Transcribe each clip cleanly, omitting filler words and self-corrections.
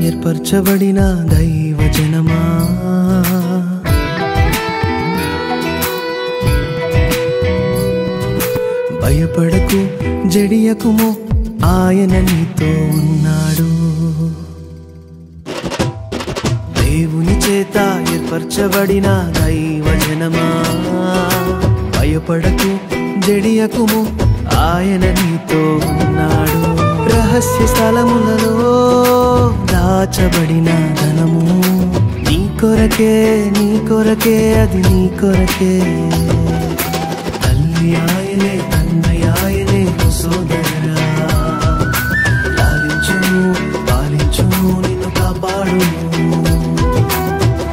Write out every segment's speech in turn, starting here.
ఏర్పరచబడిన దైవ జనమా, భయపడకు జడియకుము, ఆయన నీతో ఉన్నాడు. దేవుని చేత ఏర్పరచబడిన దైవ జనమా, భయపడకు జడియకుము, ఆయన నీతో ఉన్నాడు. రహస్య స్థలములలో దాచబడిన ధనము నీ కొరకే, నీ కొరకే, అది నీ కొరకే. తల్లి ఆయనే, తండ్రి ఆయనే, సోదరా లాలించును, పాలించును, నిన్ను కాపాడును.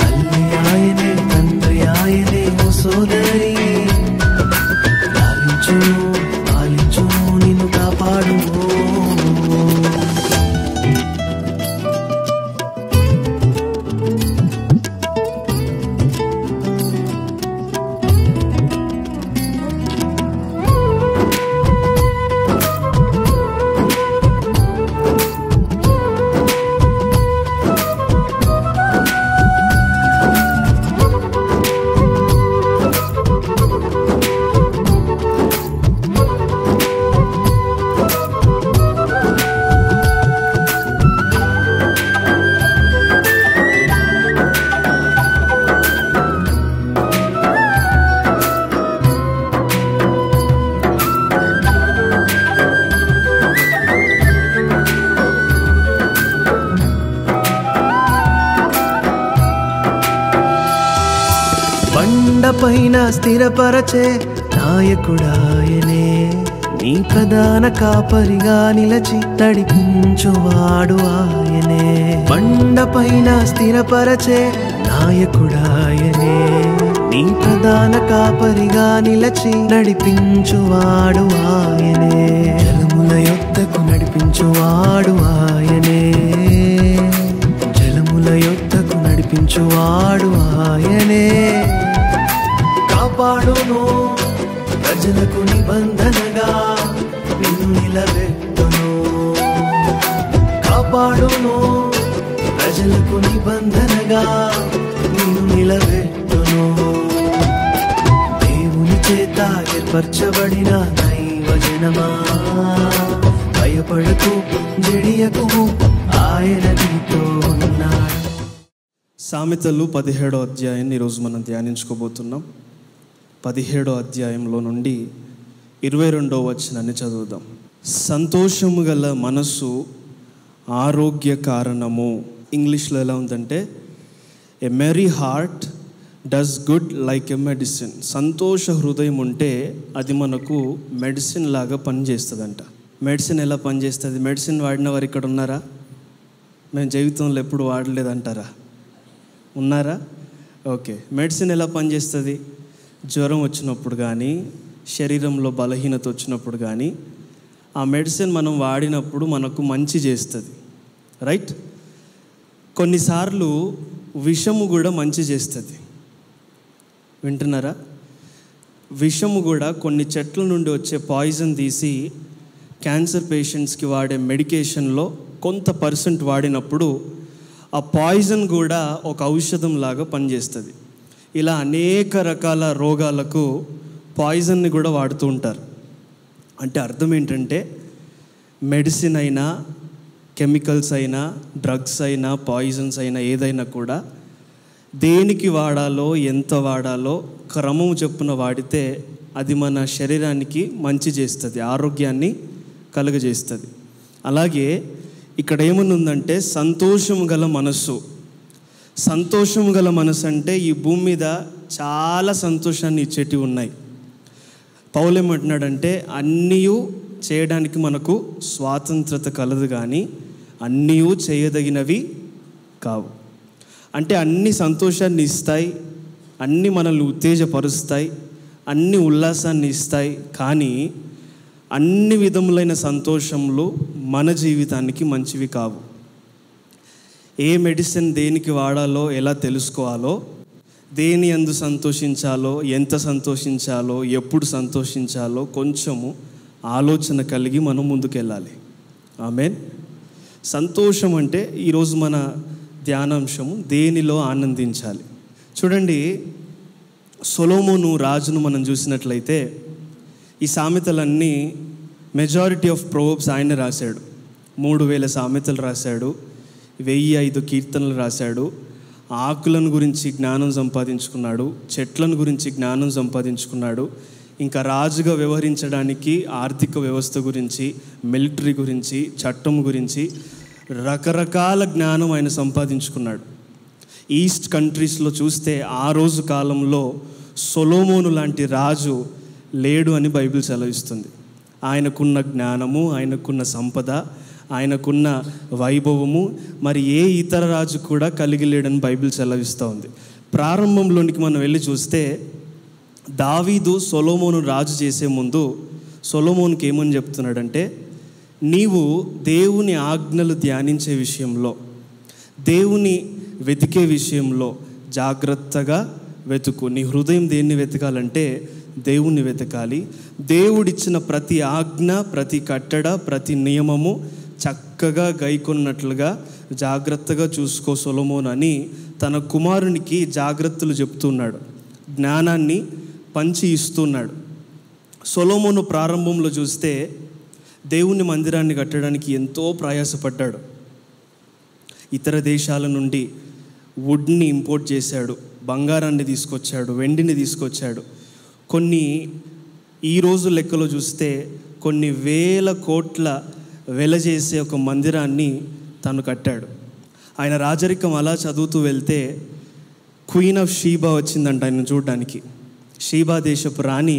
తల్లి ఆయనే, తండ్రి ఆయనే, సోదరి లాలించును, పాలించును, నిన్ను కాపాడును. బండపైన స్థిరపరచే నాయకుడాయనే, నీ ప్రధాన కాపరిగా నిలచి నడిపించువాడు ఆయనే. బండపైన స్థిరపరచే నాయకుడాయనే, నీ ప్రధాన కాపరిగా నిలచి నడిపించువాడు ఆయనే. జలముల యొద్దకు నడిపించువాడు ఆయనే, జలముల యొద్దకు నడిపించువాడు ఆయనే. కాపాడును, ప్రజలకు నిబంధనగా నిన్ను నిలబెట్టును. కాపాడును, ప్రజలకు నిబంధనగా నిన్ను నిలబెట్టును. దేవుని చేత ఏర్పరచబడిన దైవ జనమా, భయపడకు జడియకు, ఆయన నీతో ఉన్నాడు. సామెతలు 17వ అధ్యాయాన్ని ఈరోజు మనం ధ్యానించుకోబోతున్నాం. 17వ అధ్యాయంలో నుండి 22వ వచనాన్ని చదువుదాం. సంతోషము గల మనసు ఆరోగ్య కారణము. ఇంగ్లీష్లో ఎలా ఉందంటే, a merry heart does good like a medicine. సంతోష హృదయం ఉంటే అది మనకు మెడిసిన్ లాగా పనిచేస్తుందంట. మెడిసిన్ ఎలా పనిచేస్తుంది? మెడిసిన్ వాడిన వారు ఇక్కడ ఉన్నారా? మేము జీవితంలో ఎప్పుడు వాడలేదంటారా? ఉన్నారా? ఓకే. మెడిసిన్ ఎలా పనిచేస్తుంది? జ్వరం వచ్చినప్పుడు కానీ, శరీరంలో బలహీనత వచ్చినప్పుడు కానీ ఆ మెడిసిన్ మనం వాడినప్పుడు మనకు మంచి చేస్తుంది, రైట్? కొన్నిసార్లు విషము కూడా మంచి చేస్తుంది. వింటున్నారా? విషము కూడా కొన్ని చెట్ల నుండి వచ్చే పాయిజన్ తీసి క్యాన్సర్ పేషెంట్స్కి వాడే మెడికేషన్లో కొంత పర్సెంట్ వాడినప్పుడు ఆ పాయిజన్ కూడా ఒక ఔషధం లాగా పనిచేస్తుంది. ఇలా అనేక రకాల రోగాలకు పాయిజన్ని కూడా వాడుతూ ఉంటారు. అంటే అర్థం ఏంటంటే, మెడిసిన్ అయినా, కెమికల్స్ అయినా, డ్రగ్స్ అయినా, పాయిజన్స్ అయినా, ఏదైనా కూడా దేనికి వాడాలో, ఎంత వాడాలో క్రమం చొప్పున వాడితే అది మన శరీరానికి మంచి చేస్తుంది, ఆరోగ్యాన్ని కలుగజేస్తుంది. అలాగే ఇక్కడ ఏమనుందంటే, సంతోషము గల మనస్సు. సంతోషము గల మనసు అంటే ఈ భూమి మీద చాలా సంతోషాన్ని ఇచ్చేటివి ఉన్నాయి. పౌలు ఏమంటున్నాడంటే, అన్నీ చేయడానికి మనకు స్వాతంత్రత కలదు, కానీ అన్నీ చేయదగినవి కావు. అంటే అన్ని సంతోషాన్ని ఇస్తాయి, అన్నీ మనల్ని ఉత్తేజపరుస్తాయి, అన్ని ఉల్లాసాన్ని ఇస్తాయి, కానీ అన్ని విధములైన సంతోషములు మన జీవితానికి మంచివి కావు. ఏ మెడిసిన్ దేనికి వాడాలో ఎలా తెలుసుకోవాలో, దేని యందు సంతోషించాలో, ఎంత సంతోషించాలో, ఎప్పుడు సంతోషించాలో కొంచెము ఆలోచన కలిగి మనం ముందుకెళ్ళాలి. ఆమేన్. సంతోషం అంటే ఈరోజు మన ధ్యానాంశము దేనిలో ఆనందించాలి. చూడండి, సొలొమోను రాజును మనం చూసినట్లయితే ఈ సామెతలన్నీ మెజారిటీ ఆఫ్ ప్రోవర్బ్స్ ఆయన రాశాడు. 3000 సామెతలు రాశాడు, 1005 కీర్తనలు రాశాడు. ఆకులను గురించి జ్ఞానం సంపాదించుకున్నాడు, చెట్లను గురించి జ్ఞానం సంపాదించుకున్నాడు. ఇంకా రాజుగా వ్యవహరించడానికి ఆర్థిక వ్యవస్థ గురించి, మిలిటరీ గురించి, చట్టం గురించి రకరకాల జ్ఞానం ఆయన సంపాదించుకున్నాడు. ఈస్ట్ కంట్రీస్లో చూస్తే ఆ రోజు కాలంలో సొలొమోను లాంటి రాజు లేడు అని బైబిల్ సెలవిస్తుంది. ఆయనకున్న జ్ఞానము, ఆయనకున్న సంపద, ఆయనకున్న వైభవము మరి ఏ ఇతర రాజు కూడా కలిగి లేడని బైబిల్ సెలవిస్తూ ఉంది. ప్రారంభంలోనికి మనం వెళ్ళి చూస్తే దావీదు సొలొమోను రాజు చేసే ముందు సొలొమోనుకి ఏమని చెప్తున్నాడంటే, నీవు దేవుని ఆజ్ఞలు ధ్యానించే విషయంలో, దేవుని వెతికే విషయంలో జాగ్రత్తగా వెతుకు. నీ హృదయం దేన్ని వెతకాలంటే దేవుణ్ణి వెతకాలి. దేవుడిచ్చిన ప్రతి ఆజ్ఞ, ప్రతి కట్టడ, ప్రతి నియమము చక్కగా గైకొన్నట్లుగా జాగ్రత్తగా చూసుకో సొలొమోను అని తన కుమారునికి జాగ్రత్తలు చెప్తున్నాడు, జ్ఞానాన్ని పంచి ఇస్తున్నాడు. సొలొమోను ప్రారంభంలో చూస్తే దేవుని మందిరాన్ని కట్టడానికి ఎంతో ప్రయాసపడ్డాడు. ఇతర దేశాల నుండి వుడ్ని ఇంపోర్ట్ చేశాడు, బంగారాన్ని తీసుకొచ్చాడు, వెండిని తీసుకొచ్చాడు. కొన్ని ఈరోజు లెక్కలో చూస్తే కొన్ని వేల కోట్ల వెల చేసే ఒక మందిరాన్ని తను కట్టాడు. ఆయన రాజరికం అలా చదువుతూ వెళ్తే క్వీన్ ఆఫ్ షీబా వచ్చిందంట ఆయన చూడడానికి. షీబా దేశపు రాణి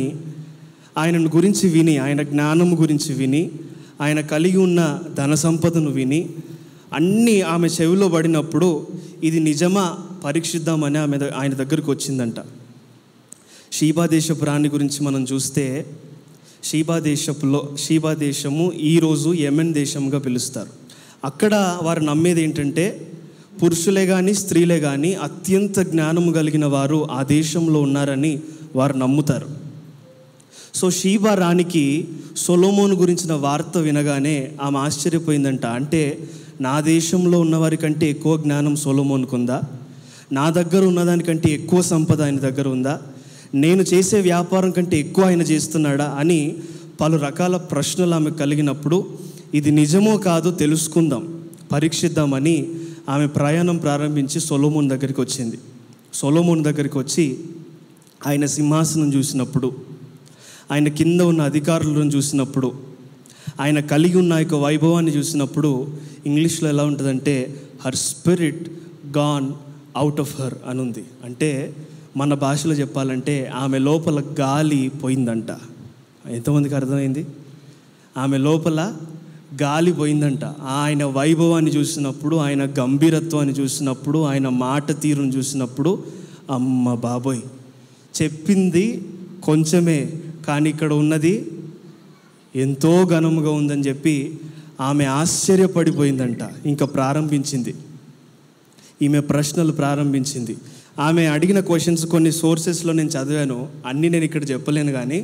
ఆయనను గురించి విని, ఆయన జ్ఞానం గురించి విని, ఆయన కలిగి ఉన్న ధన సంపదను విని అన్నీ ఆమె చెవిలో పడినప్పుడు ఇది నిజమా పరీక్షిద్దామని ఆయన దగ్గరికి వచ్చిందంట. షీబా దేశపు రాణి గురించి మనం చూస్తే షీబా దేశము ఈరోజు యెమెన్ దేశంగా పిలుస్తారు. అక్కడ వారు నమ్మేది ఏంటంటే పురుషులే కానీ స్త్రీలే కానీ అత్యంత జ్ఞానము కలిగిన వారు ఆ దేశంలో ఉన్నారని వారు నమ్ముతారు. సో షీబా రాణికి సొలొమోను గురించిన వార్త వినగానే ఆమె ఆశ్చర్యపోయిందంట. అంటే నా దేశంలో ఉన్నవారి కంటే ఎక్కువ జ్ఞానం సొలొమోనుకు ఉందా? నా దగ్గర ఉన్నదానికంటే ఎక్కువ సంపద ఆయన దగ్గర ఉందా? నేను చేసే వ్యాపారం కంటే ఎక్కువ ఆయన చేస్తున్నాడా అని పలు రకాల ప్రశ్నలు ఆమె కలిగినప్పుడు ఇది నిజమో కాదో తెలుసుకుందాం, పరీక్షిద్దామని ఆమె ప్రయాణం ప్రారంభించి సొలొమోను దగ్గరికి వచ్చింది. సొలొమోను దగ్గరికి వచ్చి ఆయన సింహాసనం చూసినప్పుడు, ఆయన కింద ఉన్న అధికారులను చూసినప్పుడు, ఆయన కలిగి ఉన్న యొక్క వైభవాన్ని చూసినప్పుడు ఇంగ్లీష్లో ఎలా ఉంటుందంటే her spirit gone out of her అని ఉంది. అంటే మన భాషలో చెప్పాలంటే ఆమె లోపల గాలి పోయిందంట. ఎంతమందికి అర్థమైంది? ఆమె లోపల గాలి పోయిందంట. ఆయన వైభవాన్ని చూసినప్పుడు, ఆయన గంభీరత్వాన్ని చూసినప్పుడు, ఆయన మాట తీరును చూసినప్పుడు అమ్మ బాబోయ్, చెప్పింది కొంచెమే కానీ ఇక్కడ ఉన్నది ఎంతో ఘనముగా ఉందని చెప్పి ఆమె ఆశ్చర్యపడిపోయిందంట. ఇంకా ప్రారంభించింది, ఈమె ప్రశ్నలు ప్రారంభించింది. ఆమె అడిగిన క్వశ్చన్స్ కొన్ని సోర్సెస్లో నేను చదివాను, అన్నీ నేను ఇక్కడ చెప్పలేను. కానీ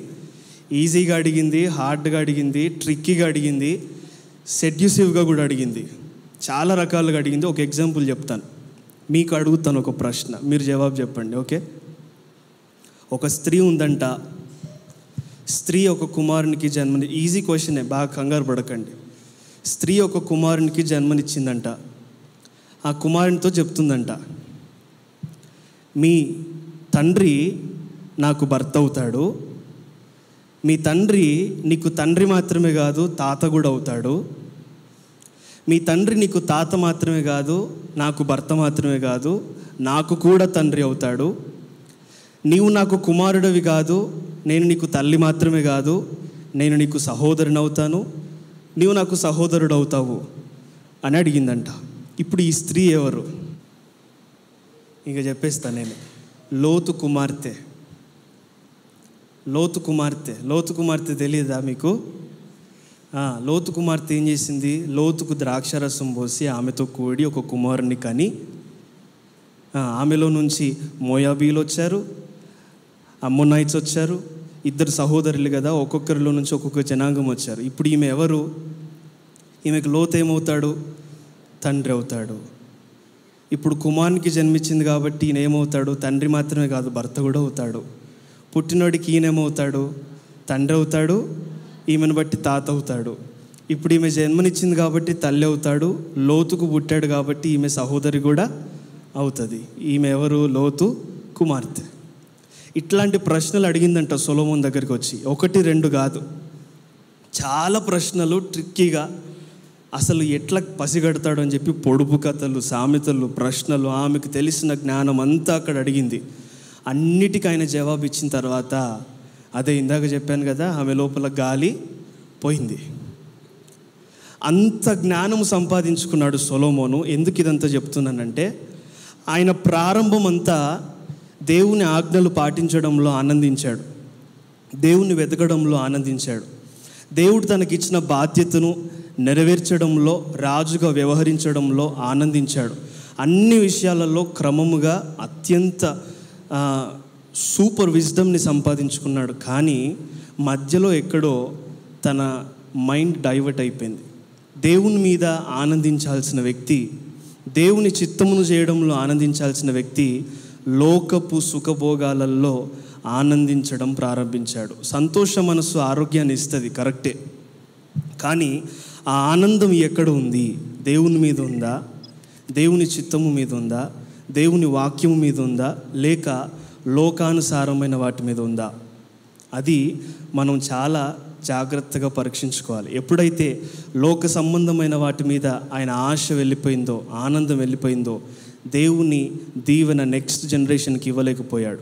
ఈజీగా అడిగింది, హార్డ్గా అడిగింది, ట్రిక్కీగా అడిగింది, సెడ్యూసివ్గా కూడా అడిగింది, చాలా రకాలుగా అడిగింది. ఒక ఎగ్జాంపుల్ చెప్తాను, మీకు అడుగుతాను ఒక ప్రశ్న, మీరు జవాబు చెప్పండి. ఓకే? ఒక స్త్రీ ఉందంట, స్త్రీ ఒక కుమారునికి ఈజీ క్వశ్చనే, బాగా కంగారు పడకండి. స్త్రీ ఒక కుమారునికి జన్మనిచ్చిందంట. ఆ కుమారునితో చెప్తుందంట, మీ తండ్రి నాకు భర్త అవుతాడు, మీ తండ్రి నీకు తండ్రి మాత్రమే కాదు తాత కూడా అవుతాడు, మీ తండ్రి నీకు తాత మాత్రమే కాదు నాకు భర్త మాత్రమే కాదు నాకు కూడా తండ్రి అవుతాడు, నీవు నాకు కుమారుడివి కాదు, నేను నీకు తల్లి మాత్రమే కాదు నేను నీకు సహోదరుని అవుతాను, నీవు నాకు సహోదరుడు అవుతావు అని అడిగిందంట. ఇప్పుడు ఈ స్త్రీ ఎవరు? ఇంకా చెప్పేస్తాను నేను. లోతు కుమార్తె. లోతు కుమార్తె తెలియదా మీకు? లోతు కుమార్తె ఏం చేసింది? లోతుకు ద్రాక్షరసం పోసి ఆమెతో కూడి ఒక కుమారుని కని, ఆమెలో నుంచి మోయాబీలు వచ్చారు, అమ్మోనైట్స్ వచ్చారు. ఇద్దరు సహోదరులు కదా, ఒక్కొక్కరిలో నుంచి ఒక్కొక్క జనాంగం వచ్చారు. ఇప్పుడు ఈమె ఎవరు? ఈమెకు లోతు ఏమవుతాడు? తండ్రి అవుతాడు. ఇప్పుడు కుమారునికి జన్మించింది కాబట్టి ఈయన ఏమవుతాడు? తండ్రి మాత్రమే కాదు, భర్త కూడా అవుతాడు. పుట్టినోడికి ఈయనేమవుతాడు? తండ్రి అవుతాడు, ఈమెను బట్టి తాత అవుతాడు. ఇప్పుడు ఈమె జన్మనిచ్చింది కాబట్టి తల్లి అవుతాడు. లోతుకు పుట్టాడు కాబట్టి ఈమె సహోదరి కూడా అవుతుంది. ఈమె ఎవరు? లోతు కుమార్తె. ఇట్లాంటి ప్రశ్నలు అడిగిందంట సొలొమోన్ దగ్గరికి వచ్చి. 1, 2 కాదు, చాలా ప్రశ్నలు ట్రిక్కీగా. అసలు ఎట్లా పసిగడతాడు అని చెప్పి పొడుపు కథలు, సామెతలు, ప్రశ్నలు, ఆమెకు తెలిసిన జ్ఞానం అంతా అక్కడ అడిగింది. అన్నిటికీ ఆయన జవాబు ఇచ్చిన తర్వాత, అదే ఇందాక చెప్పాను కదా, ఆమె లోపల గాలి పోయింది. అంత జ్ఞానం సంపాదించుకున్నాడు సొలొమోను. ఎందుకు ఇదంతా చెప్తున్నానంటే, ఆయన ప్రారంభం అంతా దేవుని ఆజ్ఞలు పాటించడంలో ఆనందించాడు, దేవుని వెతకడంలో ఆనందించాడు, దేవుడు తనకిచ్చిన బాధ్యతను నెరవేర్చడంలో, రాజుగా వ్యవహరించడంలో ఆనందించాడు. అన్ని విషయాలలో క్రమముగా అత్యంత సూపర్ విజ్డమ్ని సంపాదించుకున్నాడు. కానీ మధ్యలో ఎక్కడో తన మైండ్ డైవర్ట్ అయిపోయింది. దేవుని మీద ఆనందించాల్సిన వ్యక్తి, దేవుని చిత్తమును చేయడంలో ఆనందించాల్సిన వ్యక్తి లోకపు సుఖభోగాలలో ఆనందించడం ప్రారంభించాడు. సంతోష మనస్సు ఆరోగ్యాన్ని ఇస్తుంది, కరెక్టే. కానీ ఆ ఆనందం ఎక్కడ ఉంది? దేవుని మీద ఉందా? దేవుని చిత్తము మీద ఉందా? దేవుని వాక్యము మీద ఉందా? లేక లోకానుసారమైన వాటి మీద ఉందా? అది మనం చాలా జాగ్రత్తగా పరీక్షించుకోవాలి. ఎప్పుడైతే లోక సంబంధమైన వాటి మీద ఆయన ఆశ వెళ్ళిపోయిందో, ఆనందం వెళ్ళిపోయిందో, దేవుని దీవెన నెక్స్ట్ జనరేషన్కి ఇవ్వలేకపోయాడు.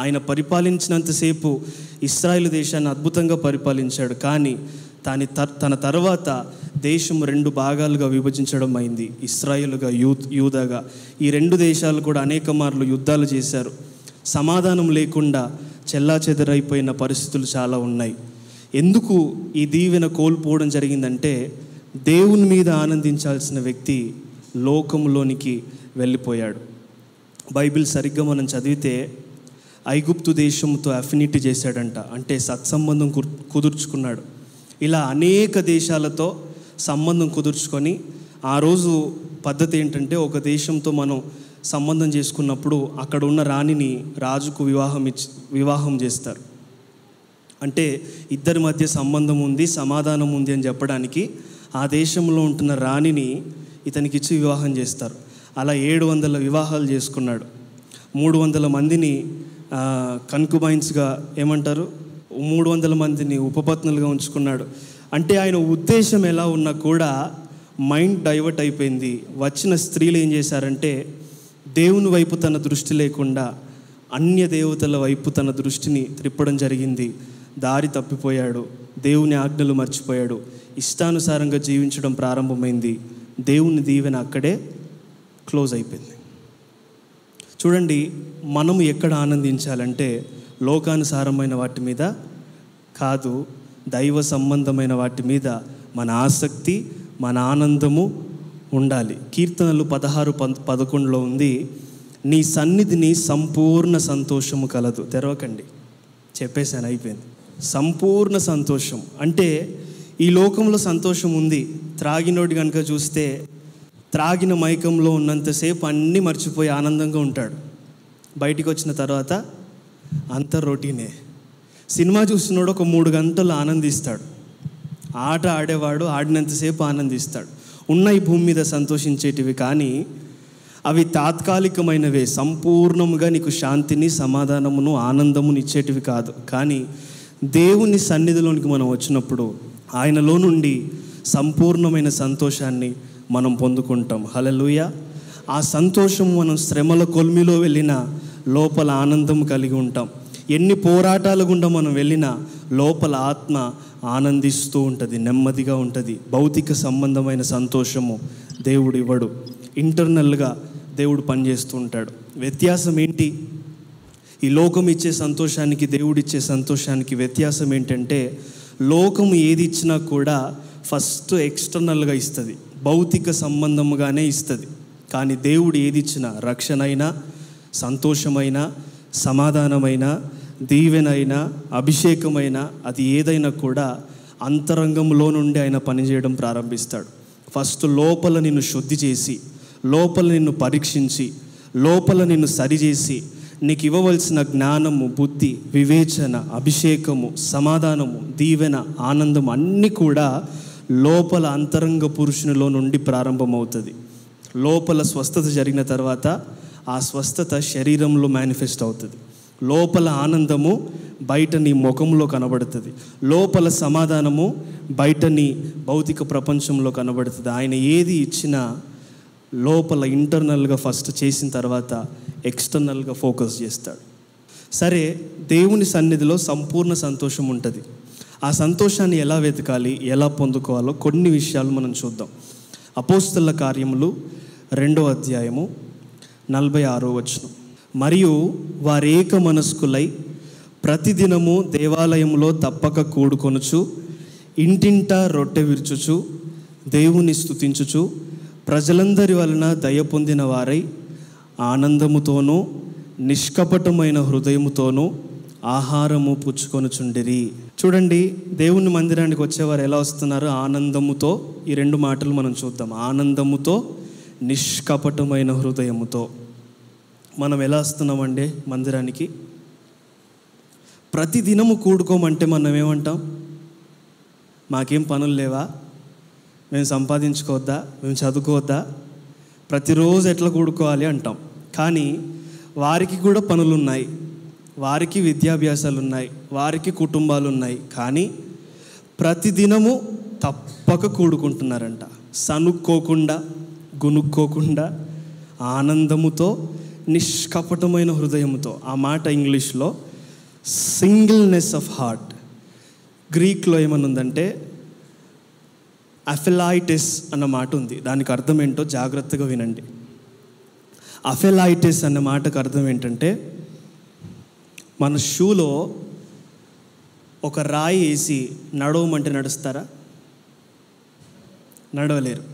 ఆయన పరిపాలించినంతసేపు ఇశ్రాయేలు దేశాన్ని అద్భుతంగా పరిపాలించాడు. కానీ తన తర్వాత దేశం 2 భాగాలుగా విభజించడం అయింది. ఇశ్రాయేలుగా, యూదాగా. ఈ 2 దేశాలు కూడా అనేక మార్లు యుద్ధాలు చేశారు. సమాధానం లేకుండా చెల్లాచెదరైపోయిన పరిస్థితులు చాలా ఉన్నాయి. ఎందుకు ఈ దీవెన కోల్పోవడం జరిగిందంటే, దేవుని మీద ఆనందించాల్సిన వ్యక్తి లోకంలోనికి వెళ్ళిపోయాడు. బైబిల్ సరిగ్గా మనం చదివితే ఐగుప్తు దేశంతో అఫినిటీ చేశాడంట, అంటే సత్సంబంధం కుదుర్చుకున్నాడు. ఇలా అనేక దేశాలతో సంబంధం కుదుర్చుకొని, ఆ రోజు పద్ధతి ఏంటంటే, ఒక దేశంతో మనం సంబంధం చేసుకున్నప్పుడు అక్కడ ఉన్న రాణిని రాజుకు వివాహం చేస్తారు. అంటే ఇద్దరి మధ్య సంబంధం ఉంది, సమాధానం ఉంది అని చెప్పడానికి ఆ దేశంలో ఉంటున్న రాణిని ఇతనికి ఇచ్చి వివాహం చేస్తారు. అలా 700 వివాహాలు చేసుకున్నాడు. 300 మందిని కన్కుబైన్స్గా, ఏమంటారు, 300 మందిని ఉపపత్నులుగా ఉంచుకున్నాడు. అంటే ఆయన ఉద్దేశం ఎలా ఉన్నా కూడా మైండ్ డైవర్ట్ అయిపోయింది. వచ్చిన స్త్రీలు ఏం చేశారంటే, దేవుని వైపు తన దృష్టి లేకుండా అన్య దేవతల వైపు తన దృష్టిని త్రిప్పడం జరిగింది. దారి తప్పిపోయాడు, దేవుని ఆజ్ఞలు మర్చిపోయాడు, ఇష్టానుసారంగా జీవించడం ప్రారంభమైంది. దేవుని దీవెన అక్కడే క్లోజ్ అయిపోయింది. చూడండి, మనము ఎక్కడ ఆనందించాలంటే లోకానుసారమైన వాటి మీద కాదు, దైవ సంబంధమైన వాటి మీద మన ఆసక్తి, మన ఆనందము ఉండాలి. కీర్తనలు 16:11 ఉంది, నీ సన్నిధిని సంపూర్ణ సంతోషము కలదు. తెరవకండి, చెప్పేశాను, అయిపోయింది. సంపూర్ణ సంతోషం అంటే ఈ లోకంలో సంతోషం ఉంది. త్రాగినోడి కనుక చూస్తే త్రాగిన మైకంలో ఉన్నంతసేపు అన్నీ మర్చిపోయి ఆనందంగా ఉంటాడు. బయటికి వచ్చిన తర్వాత అంత రొటీనే. సినిమా చూస్తున్నాడు, ఒక 3 గంటలు ఆనందిస్తాడు. ఆట ఆడేవాడు ఆడినంతసేపు ఆనందిస్తాడు. ఉన్న ఈ భూమి మీద సంతోషించేటివి కానీ అవి తాత్కాలికమైనవే, సంపూర్ణముగా నీకు శాంతిని, సమాధానమును, ఆనందమును ఇచ్చేటివి కాదు. కానీ దేవుని సన్నిధిలోనికి మనం వచ్చినప్పుడు ఆయనలో నుండి సంపూర్ణమైన సంతోషాన్ని మనం పొందుకుంటాం. హల్లెలూయా. ఆ సంతోషం మనం శ్రమల కొలిమిలో వెళ్ళినా లోపల ఆనందం కలిగి ఉంటాం. ఎన్ని పోరాటాల గుండా మనం వెళ్ళినా లోపల ఆత్మ ఆనందిస్తూ ఉంటుంది, నెమ్మదిగా ఉంటుంది. భౌతిక సంబంధమైన సంతోషము దేవుడు ఇవ్వడు. ఇంటర్నల్గా దేవుడు పనిచేస్తూ ఉంటాడు. వ్యత్యాసం ఏంటి? ఈ లోకం ఇచ్చే సంతోషానికి దేవుడిచ్చే సంతోషానికి వ్యత్యాసం ఏంటంటే, లోకం ఏది ఇచ్చినా కూడా ఫస్ట్ ఎక్స్టర్నల్గా ఇస్తుంది, భౌతిక సంబంధముగానే ఇస్తుంది. కానీ దేవుడు ఏది ఇచ్చినా, రక్షణ అయినా, సంతోషమైనా, సమాధానమైనా, దీవెనైనా, అభిషేకమైనా, అది ఏదైనా కూడా అంతరంగంలో నుండి ఆయన పనిచేయడం ప్రారంభిస్తాడు. ఫస్ట్ లోపల నిన్ను శుద్ధి చేసి, లోపల నిన్ను పరీక్షించి, లోపల నిన్ను సరిచేసి, నీకు ఇవ్వవలసిన జ్ఞానము, బుద్ధి, వివేచన, అభిషేకము, సమాధానము, దీవెన, ఆనందం అన్నీ కూడా లోపల అంతరంగ పురుషునిలో నుండి ప్రారంభమవుతుంది. లోపల స్వస్థత జరిగిన తర్వాత ఆ స్వస్థత శరీరంలో మేనిఫెస్ట్ అవుతుంది. లోపల ఆనందము బయట నీ ముఖంలో కనబడుతుంది. లోపల సమాధానము బయట నీ భౌతిక ప్రపంచంలో కనబడుతుంది. ఆయన ఏది ఇచ్చినా లోపల ఇంటర్నల్గా ఫస్ట్ చేసిన తర్వాత ఎక్స్టర్నల్గా ఫోకస్ చేస్తాడు. సరే, దేవుని సన్నిధిలో సంపూర్ణ సంతోషం ఉంటుంది. ఆ సంతోషాన్ని ఎలా వెతకాలి, ఎలా పొందుకోవాలో కొన్ని విషయాలు మనం చూద్దాం. అపోస్తలుల కార్యములు 2వ అధ్యాయము 46వ వచనం. మరియు వారేక మనస్కులై ప్రతిదినము దేవాలయంలో తప్పక కూడుకొనుచు, ఇంటింటా రొట్టె విరుచుచు, దేవుని స్తుతించుచు, ప్రజలందరి వలన దయ పొందిన వారై ఆనందముతోనూ నిష్కపటమైన హృదయముతోనూ ఆహారము పుచ్చుకొనుచుండిరి. చూడండి, దేవుని మందిరానికి వచ్చేవారు ఎలా వస్తున్నారు? ఆనందముతో. ఈ 2 మాటలు మనం చూద్దాం. ఆనందముతో, నిష్కపటమైన హృదయముతో. మనం ఎలా వస్తున్నామండి మందిరానికి? ప్రతిదినము కూడుకోమంటే మనం ఏమంటాం? మాకేం పనులు లేవా? మేము సంపాదించుకోవద్దా? మేము చదువుకోవద్దా? ప్రతిరోజు ఎట్లా కూడుకోవాలి అంటాం. కానీ వారికి కూడా పనులు ఉన్నాయి, వారికి విద్యాభ్యాసాలు ఉన్నాయి, వారికి కుటుంబాలు ఉన్నాయి. కానీ ప్రతిదినము తప్పక కూడుకుంటున్నారంట. సనుక్కోకుండా, గునుక్కోకుండా, ఆనందముతో, నిష్కపటమైన హృదయముతో. ఆ మాట ఇంగ్లీష్లో సింగిల్నెస్ ఆఫ్ హార్ట్. గ్రీక్లో ఏమనుందంటే అఫెలైటిస్ అన్న మాట ఉంది. దానికి అర్థం ఏంటో జాగ్రత్తగా వినండి. అఫెలైటిస్ అన్న మాటకు అర్థం ఏంటంటే, మన షూలో ఒక రాయి వేసి నడవమంటే నడుస్తారా? నడవలేరు.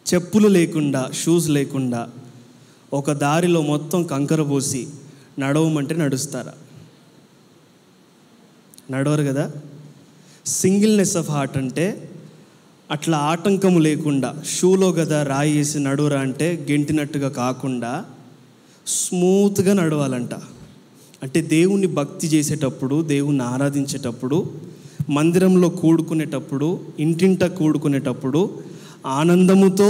చెప్పులు లేకుండా, షూస్ లేకుండా ఒక దారిలో మొత్తం కంకర పోసి నడవమంటే నడుస్తారా? నడవరు కదా. సింగిల్నెస్ ఆఫ్ హార్ట్ అంటే అట్లా ఆటంకము లేకుండా, షూలో కదా రాయి వేసి నడువరా అంటే గెంటినట్టుగా కాకుండా స్మూత్గా నడవాలంట. అంటే దేవుని భక్తి చేసేటప్పుడు, దేవుణ్ణి ఆరాధించేటప్పుడు, మందిరంలో కూడుకునేటప్పుడు, ఇంటింట కూడుకునేటప్పుడు ఆనందముతో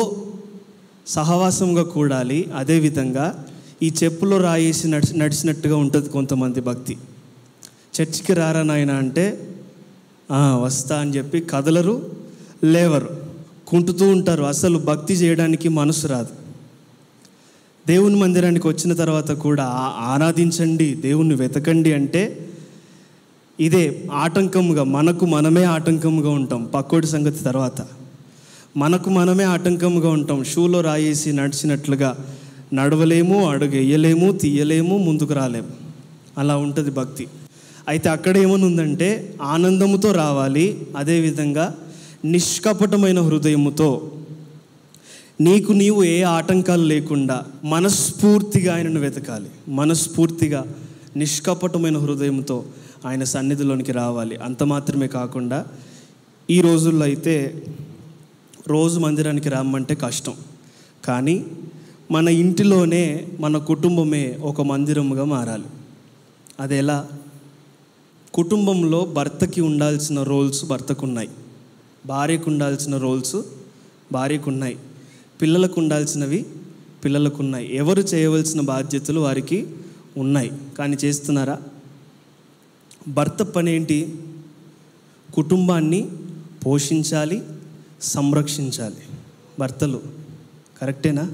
సహవాసంగా కూడాలి. అదేవిధంగా ఈ చెప్పులో రాయేసి నడిచినట్టుగా ఉంటుంది కొంతమంది భక్తి. చర్చికి రారా నాయన అంటే వస్తా అని చెప్పి కదలరు, లేవరు, కుంటుతూ ఉంటారు. అసలు భక్తి చేయడానికి మనసు రాదు. దేవుని మందిరానికి వచ్చిన తర్వాత కూడా ఆరాధించండి, దేవుణ్ణి వెతకండి అంటే ఇదే ఆటంకముగా, మనకు మనమే ఆటంకముగా ఉంటాం. పక్కోడి సంగతి తర్వాత. మనకు మనమే ఆటంకముగా ఉంటాం. షూలో రాయేసి నడిచినట్లుగా నడవలేము, అడుగు వేయలేము, తీయలేము, ముందుకు రాలేము. అలా ఉంటుంది భక్తి. అయితే అక్కడ ఏమనుందంటే ఆనందముతో రావాలి. అదేవిధంగా నిష్కపటమైన హృదయముతో, నీకు నీవు ఏ ఆటంకాలు లేకుండా మనస్ఫూర్తిగా ఆయనను వెతకాలి. మనస్ఫూర్తిగా నిష్కపటమైన హృదయంతో ఆయన సన్నిధిలోనికి రావాలి. అంత మాత్రమే కాకుండా ఈ రోజుల్లో అయితే రోజు మందిరానికి రమ్మంటే కష్టం. కానీ మన ఇంటిలోనే, మన కుటుంబమే ఒక మందిరముగా మారాలి. అది ఎలా? కుటుంబంలో భర్తకి ఉండాల్సిన రోల్స్ భర్తకు ఉన్నాయి, భార్యకు ఉండాల్సిన రోల్స్ భార్యకు ఉన్నాయి, పిల్లలకు ఉండాల్సినవి పిల్లలకు ఉన్నాయి. ఎవరు చేయవలసిన బాధ్యతలు వారికి ఉన్నాయి. కానీ చేస్తున్నారా? భర్త పని ఏంటి? కుటుంబాన్ని పోషించాలి, సంరక్షించాలి. భర్తలు కరెక్టేనా?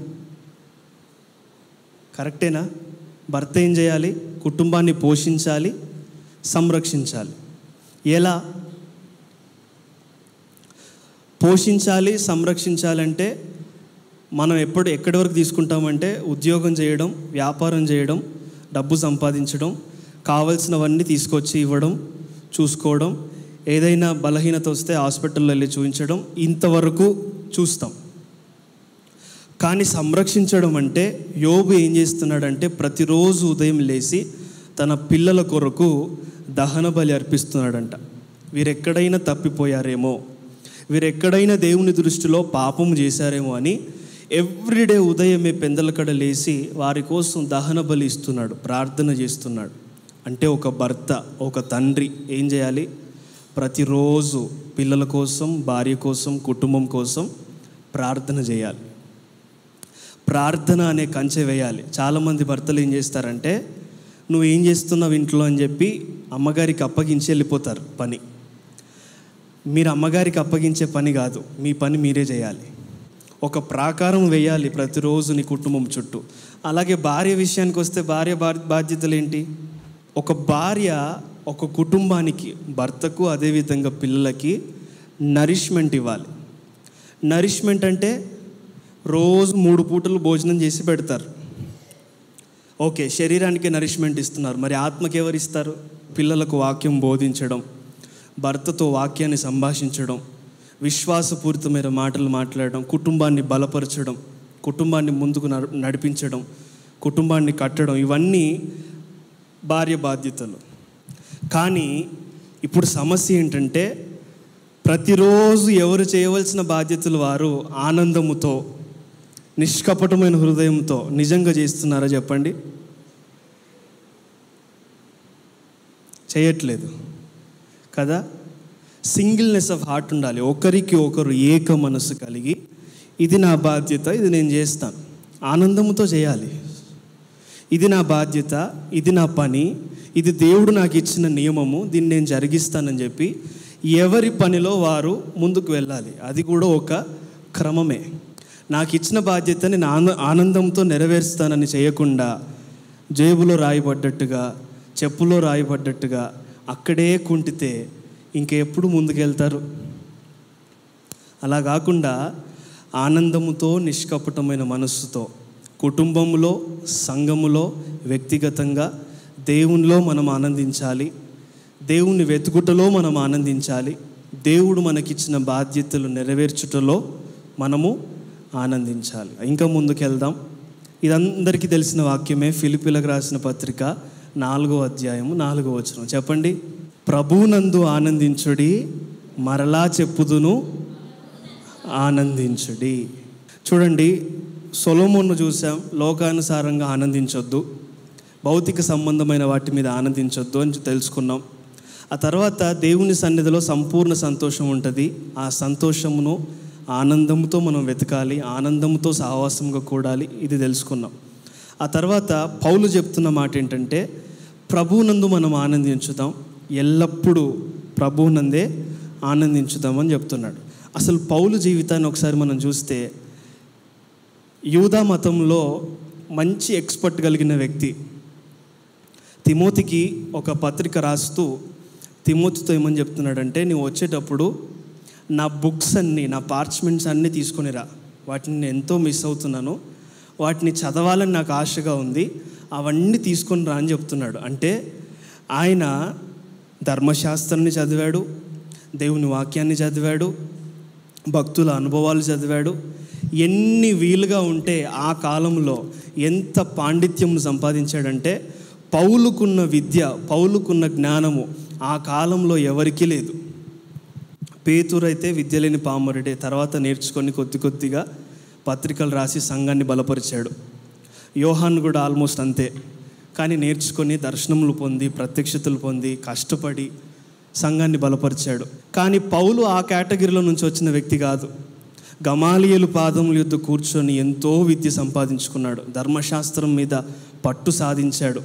భర్త ఏం చేయాలి? కుటుంబాన్ని పోషించాలి, సంరక్షించాలి. ఎలా పోషించాలి, సంరక్షించాలంటే మనం ఎక్కడి వరకు తీసుకుంటామంటే ఉద్యోగం చేయడం, వ్యాపారం చేయడం, డబ్బు సంపాదించడం, కావలసినవన్నీ తీసుకొచ్చి ఇవ్వడం, చూసుకోవడం, ఏదైనా బలహీనత వస్తే హాస్పిటల్లో వెళ్ళి చూపించడం, ఇంతవరకు చూస్తాం. కానీ సంరక్షించడం అంటే యోబు ఏం చేస్తున్నాడంటే ప్రతిరోజు ఉదయం లేచి తన పిల్లల కొరకు దహన బలి అర్పిస్తున్నాడంట. వీరెక్కడైనా తప్పిపోయారేమో, వీరెక్కడైనా దేవుని దృష్టిలో పాపం చేశారేమో అని ఎవ్రీడే ఉదయమే పెందలకడ లేచి వారి కోసం దహన బలి ఇస్తున్నాడు, ప్రార్థన చేస్తున్నాడు. అంటే ఒక భర్త, ఒక తండ్రి ఏం చేయాలి? ప్రతిరోజు పిల్లల కోసం, భార్య కోసం, కుటుంబం కోసం ప్రార్థన చేయాలి. ప్రార్థన అనే కంచె వేయాలి. చాలామంది భర్తలు ఏం చేస్తారంటే నువ్వు ఏం చేస్తున్నావు ఇంట్లో అని చెప్పి అమ్మగారికి అప్పగించి వెళ్ళిపోతారు పని. మీరు అమ్మగారికి అప్పగించే పని కాదు, మీ పని మీరే చేయాలి. ఒక ప్రాకారం వేయాలి ప్రతిరోజు నీ కుటుంబం చుట్టూ. అలాగే భార్య విషయానికి వస్తే భార్య బాధ్యతలు ఏంటి? ఒక భార్య ఒక కుటుంబానికి, భర్తకు అదేవిధంగా పిల్లలకి నరిష్మెంట్ ఇవ్వాలి. నరిష్మెంట్ అంటే రోజు 3 పూటలు భోజనం చేసి పెడతారు. ఓకే, శరీరానికి నరిష్మెంట్ ఇస్తున్నారు, మరి ఆత్మకి ఎవరు ఇస్తారు? పిల్లలకు వాక్యం బోధించడం, భర్తతో వాక్యాన్ని సంభాషించడం, విశ్వాసపూరితమైన మాటలు మాట్లాడడం, కుటుంబాన్ని బలపరచడం, కుటుంబాన్ని ముందుకు నడిపించడం, కుటుంబాన్ని కట్టడం, ఇవన్నీ భార్య బాధ్యతలు. కానీ ఇప్పుడు సమస్య ఏంటంటే ప్రతిరోజు ఎవరు చేయవలసిన బాధ్యతలు వారు ఆనందముతో, నిష్కపటమైన హృదయంతో నిజంగా చేస్తున్నారా చెప్పండి? చేయట్లేదు కదా. సింగిల్నెస్ ఆఫ్ హార్ట్ ఉండాలి. ఒకరికి ఒకరు ఏక మనసు కలిగి ఇది నా బాధ్యత, ఇది నేను చేస్తాను, ఆనందంతో చేయాలి. ఇది నా బాధ్యత, ఇది నా పని, ఇది దేవుడు నాకు ఇచ్చిన నియమము, దీన్ని నేను జరిగిస్తానని చెప్పి ఎవరి పనిలో వారు ముందుకు వెళ్ళాలి. అది కూడా ఒక క్రమమే. నాకు ఇచ్చిన బాధ్యతని నేను ఆనందంతో నెరవేరుస్తానని చేయకుండా జేబులో రాయబడ్డట్టుగా, చెప్పులో రాయబడ్డట్టుగా అక్కడే కుంటితే ఇంకెప్పుడు ముందుకెళ్తారు? అలా కాకుండా ఆనందముతో, నిష్కపటమైన మనస్సుతో కుటుంబంలో, సంఘములో, వ్యక్తిగతంగా దేవునిలో మనం ఆనందించాలి. దేవుని వెతుకుటలో మనం ఆనందించాలి. దేవుడు మనకిచ్చిన బాధ్యతలు నెరవేర్చుటలో మనము ఆనందించాలి. ఇంకా ముందుకెళ్దాం. ఇదందరికీ తెలిసిన వాక్యమే. ఫిలిప్పీలకు రాసిన పత్రిక 4వ అధ్యాయము 4వ వచనం చెప్పండి. ప్రభువునందు ఆనందించుడి, మరలా చెప్పుదును ఆనందించుడి. చూడండి, సొలొమోనును చూసాం. లోకానుసారంగా ఆనందించొద్దు, భౌతిక సంబంధమైన వాటి మీద ఆనందించొద్దు అని తెలుసుకున్నాం. ఆ తర్వాత దేవుని సన్నిధిలో సంపూర్ణ సంతోషం ఉంటుంది. ఆ సంతోషమును, ఆనందంతో మనం వెతకాలి, ఆనందంతో సహవాసంగా కూడాలి, ఇది తెలుసుకున్నాం. ఆ తర్వాత పౌలు చెప్తున్న మాట ఏంటంటే ప్రభువునందు మనం ఆనందించుదాం, ఎల్లప్పుడూ ప్రభువునందే ఆనందించుదామని చెప్తున్నాడు. అసలు పౌలు జీవితాన్ని ఒకసారి మనం చూస్తే యూదా మతంలో మంచి ఎక్స్పర్ట్ కలిగిన వ్యక్తి. తిమోతికి ఒక పత్రిక రాస్తూ తిమోతితో ఏమని చెప్తున్నాడంటే, నువ్వు వచ్చేటప్పుడు నా బుక్స్ అన్నీ, నా పార్చ్మెంట్స్ అన్నీ తీసుకొని రా, వాటిని నేను ఎంతో మిస్ అవుతున్నాను, వాటిని చదవాలని నాకు ఆశగా ఉంది, అవన్నీ తీసుకొని రా అని చెప్తున్నాడు. అంటే ఆయన ధర్మశాస్త్రాన్ని చదివాడు, దేవుని వాక్యాన్ని చదివాడు, భక్తుల అనుభవాలు చదివాడు. ఎన్ని వీలుగా ఉంటే ఆ కాలంలో ఎంత పాండిత్యం సంపాదించాడంటే పౌలుకున్న విద్య, పౌలుకున్న జ్ఞానము ఆ కాలంలో ఎవరికీ లేదు. పేతురు అయితే విద్య లేని పామరుడే. తర్వాత నేర్చుకొని కొద్దిగా పత్రికలు రాసి సంఘాన్ని బలపరిచాడు. యోహాను కూడా ఆల్మోస్ట్ అంతే. కానీ నేర్చుకొని దర్శనములు పొంది, ప్రత్యక్షతలు పొంది, కష్టపడి సంఘాన్ని బలపరిచాడు. కానీ పౌలు ఆ కేటగిరీలో నుంచి వచ్చిన వ్యక్తి కాదు. గమాలియేలు పాదముల యొద్ద కూర్చొని ఎంతో విద్య సంపాదించుకున్నాడు, ధర్మశాస్త్రం మీద పట్టు సాధించాడు,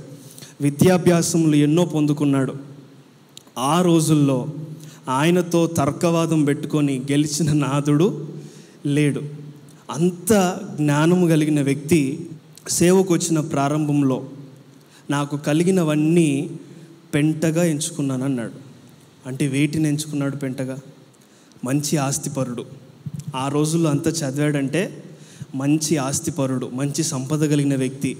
విద్యాభ్యాసములు ఎన్నో పొందుకున్నాడు. ఆ రోజుల్లో ఆయనతో తర్కవాదం పెట్టుకొని గెలిచిన నాథుడు లేడు. అంత జ్ఞానము కలిగిన వ్యక్తి సేవకు వచ్చిన ప్రారంభంలో నాకు కలిగినవన్నీ పెంటగా ఎంచుకున్నాను అన్నాడు. అంటే వేటిని ఎంచుకున్నాడు పెంటగా? మంచి ఆస్తిపరుడు. ఆ రోజుల్లో అంతా చదివాడంటే మంచి ఆస్తిపరుడు, మంచి సంపద కలిగిన వ్యక్తి,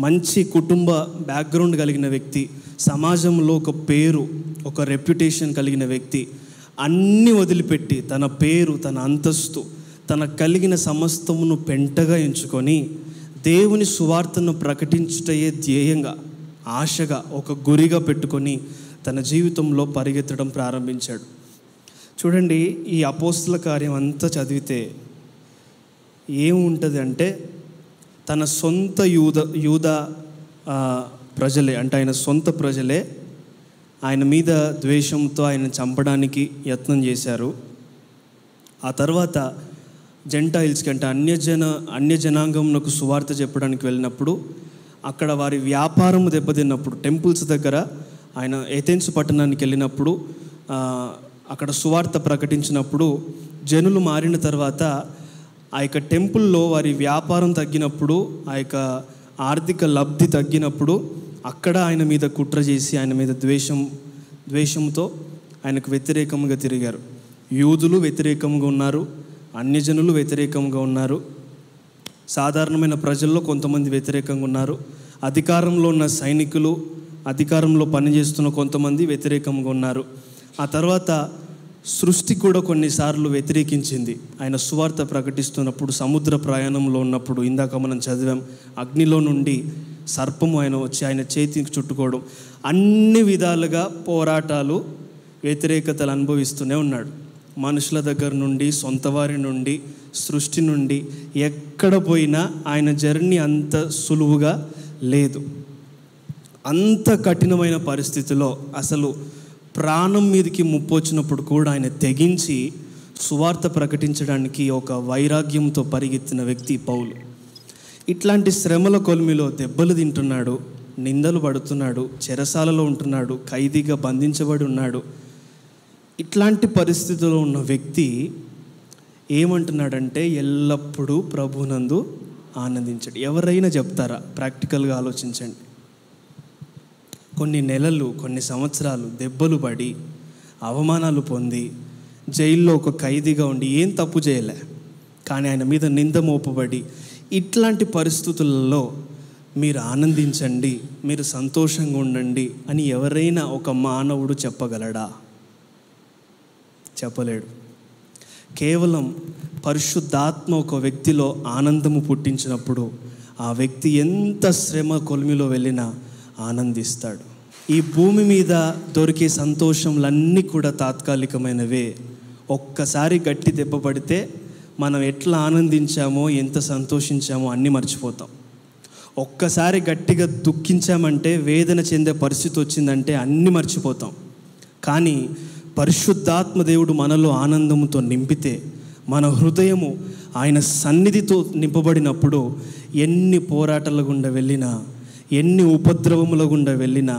మంచి కుటుంబ బ్యాక్గ్రౌండ్ కలిగిన వ్యక్తి, సమాజంలో ఒక పేరు, ఒక రెప్యుటేషన్ కలిగిన వ్యక్తి. అన్నీ వదిలిపెట్టి తన పేరు, తన అంతస్తు, తన కలిగిన సమస్తమును పెంటగా ఎంచుకొని దేవుని సువార్తను ప్రకటించుటయే ధ్యేయంగా, ఆశగా, ఒక గురిగా పెట్టుకొని తన జీవితంలో పరిగెత్తడం ప్రారంభించాడు. చూడండి, ఈ అపోస్తల కార్యం అంతా చదివితే ఏముంటుంది అంటే, తన సొంత యూద ప్రజలే, అంటే ఆయన సొంత ప్రజలే ఆయన మీద ద్వేషంతో ఆయన చంపడానికి యత్నం చేశారు. ఆ తర్వాత జెంటైల్స్కి, అంటే అన్య జనాంగంకు సువార్త చెప్పడానికి వెళ్ళినప్పుడు అక్కడ వారి వ్యాపారం దెబ్బతిన్నప్పుడు, టెంపుల్స్ దగ్గర ఆయన ఏథెన్స్ పట్టణానికి వెళ్ళినప్పుడు అక్కడ సువార్త ప్రకటించినప్పుడు జనులు మారిన తర్వాత ఆ యొక్క టెంపుల్లో వారి వ్యాపారం తగ్గినప్పుడు, ఆ యొక్క ఆర్థిక లబ్ధి తగ్గినప్పుడు అక్కడ ఆయన మీద కుట్ర చేసి ఆయన మీద ద్వేషంతో ఆయనకు వ్యతిరేకంగా తిరిగారు. యూదులు వ్యతిరేకంగా ఉన్నారు, అన్యజనులు వ్యతిరేకంగా ఉన్నారు, సాధారణమైన ప్రజల్లో కొంతమంది వ్యతిరేకంగా ఉన్నారు, అధికారంలో ఉన్న సైనికులు, అధికారంలో పనిచేస్తున్న కొంతమంది వ్యతిరేకంగా ఉన్నారు. ఆ తర్వాత సృష్టి కూడా కొన్నిసార్లు వ్యతిరేకించింది. ఆయన సువార్త ప్రకటిస్తున్నప్పుడు సముద్ర ప్రయాణంలో ఉన్నప్పుడు ఇందాక మనం చదివాం, అగ్నిలో నుండి సర్పము ఆయన వచ్చి ఆయన చేతికి చుట్టుకోవడం, అన్ని విధాలుగా పోరాటాలు, వ్యతిరేకతలు అనుభవిస్తూనే ఉన్నాడు. మనుషుల దగ్గర నుండి, సొంత వారి నుండి, సృష్టి నుండి, ఎక్కడ పోయినా ఆయన జర్నీ అంత సులువుగా లేదు. అంత కఠినమైన పరిస్థితిలో అసలు ప్రాణం మీదకి ముప్పు వచ్చినప్పుడు కూడా ఆయన తెగించి సువార్త ప్రకటించడానికి ఒక వైరాగ్యంతో పరిగెత్తిన వ్యక్తి పౌలు. ఇట్లాంటి శ్రమల కొలిమిలో దెబ్బలు తింటున్నాడు, నిందలు పడుతున్నాడు, చెరసాలలో ఉంటున్నాడు, ఖైదీగా బంధించబడి ఉన్నాడు. ఇట్లాంటి పరిస్థితిలో ఉన్న వ్యక్తి ఏమంటున్నాడంటే, ఎల్లప్పుడూ ప్రభునందు ఆనందించండి. ఎవరైనా చెప్తారా? ప్రాక్టికల్గా ఆలోచించండి. కొన్ని నెలలు, కొన్ని సంవత్సరాలు దెబ్బలు పడి, అవమానాలు పొంది, జైల్లో ఒక ఖైదీగా ఉండి ఏం తప్పు చేయలే, కానీ ఆయన మీద నింద మోపబడి, ఇట్లాంటి పరిస్థితులలో మీరు ఆనందించండి, మీరు సంతోషంగా ఉండండి అని ఎవరైనా ఒక మానవుడు చెప్పగలడా? చెప్పలేడు. కేవలం పరిశుద్ధాత్మ ఒక వ్యక్తిలో ఆనందము పుట్టించినప్పుడు ఆ వ్యక్తి ఎంత శ్రమ కొలిమిలో వెళ్ళినా ఆనందిస్తాడు. ఈ భూమి మీద దొరికే సంతోషంలన్నీ కూడా తాత్కాలికమైనవే. ఒక్కసారి గట్టి దెబ్బ పడితే మనం ఎట్లా ఆనందించామో, ఎంత సంతోషించామో అన్నీ మర్చిపోతాం. ఒక్కసారి గట్టిగా దుఃఖించామంటే, వేదన చెందే పరిస్థితి వచ్చిందంటే అన్నీ మర్చిపోతాం. కానీ పరిశుద్ధాత్మ దేవుడు మనలో ఆనందంతో నింపితే, మన హృదయము ఆయన సన్నిధితో నింపబడినప్పుడు ఎన్ని పోరాటాల గుండా వెళ్ళినా, ఎన్ని ఉపద్రవముల గుండా వెళ్ళినా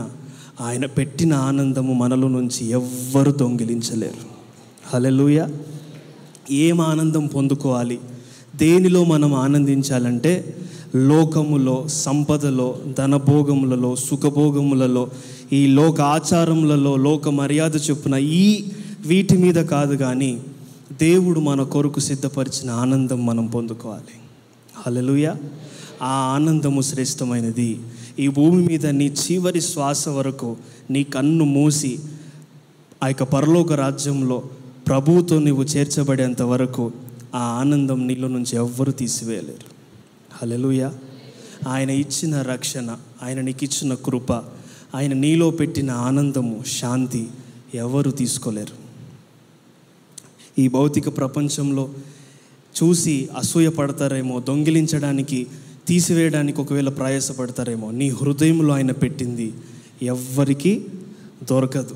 ఆయన పెట్టిన ఆనందము మనలో నుంచి ఎవ్వరు దొంగిలించలేరు. హల్లెలూయా. ఏం ఆనందం పొందుకోవాలి? దేనిలో మనం ఆనందించాలంటే, లోకములో, సంపదలో, ధనభోగములలో, సుఖభోగములలో, ఈ లోక ఆచారములలో, లోక మర్యాద చొప్పున వీటి మీద కాదు, కానీ దేవుడు మన కొరకు సిద్ధపరిచిన ఆనందం మనం పొందుకోవాలి. హల్లెలూయా. ఆ ఆనందము శ్రేష్టమైనది. ఈ భూమి మీద నీ చివరి శ్వాస వరకు నీ కన్ను మూసి ఆ యొక్క పరలోక రాజ్యంలో ప్రభువుతో నీవు చేర్చబడేంత వరకు ఆ ఆనందం నీలో నుంచి ఎవ్వరూ తీసివేయలేరు. హల్లెలూయా. ఆయన ఇచ్చిన రక్షణ, ఆయన నీకు ఇచ్చిన కృప, ఆయన నీలో పెట్టిన ఆనందము, శాంతి ఎవరు తీసుకోలేరు. ఈ భౌతిక ప్రపంచంలో చూసి అసూయ పడతారేమో, దొంగిలించడానికి, తీసివేయడానికి ఒకవేళ ప్రయాసపడతారేమో, నీ హృదయంలో ఆయన పెట్టింది ఎవ్వరికీ దొరకదు.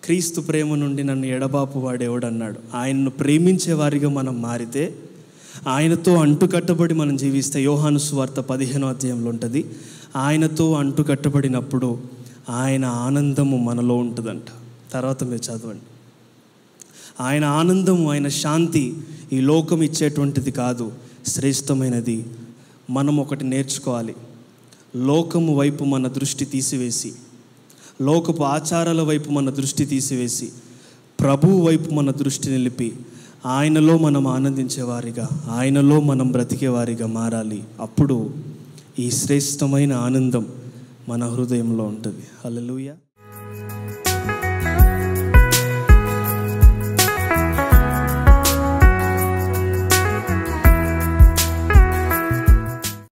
క్రీస్తు ప్రేమ నుండి నన్ను ఎడబాపు వాడేవాడన్నాడు. ఆయనను ప్రేమించే వారిగా మనం మారితే, ఆయనతో అంటుకట్టబడి మనం జీవిస్తే, యోహాను సువార్త 15వ అధ్యాయంలో ఉంటుంది, ఆయనతో అంటుకట్టబడినప్పుడు ఆయన ఆనందము మనలో ఉంటుందంట. తర్వాత మీరు చదవండి. ఆయన ఆనందము, ఆయన శాంతి ఈ లోకం ఇచ్చేటువంటిది కాదు, శ్రేష్టమైనది. మనం ఒకటి నేర్చుకోవాలి. లోకము వైపు మన దృష్టి తీసివేసి లోకపు ఆచారాల వైపు మన దృష్టి తీసివేసి ప్రభువు వైపు మన దృష్టి నిలిపి ఆయనలో మనం ఆనందించేవారిగా, ఆయనలో మనం బ్రతికేవారిగా మారాలి. అప్పుడు ఈ శ్రేష్టమైన ఆనందం మన హృదయంలో ఉంటుంది. హల్లెలూయా.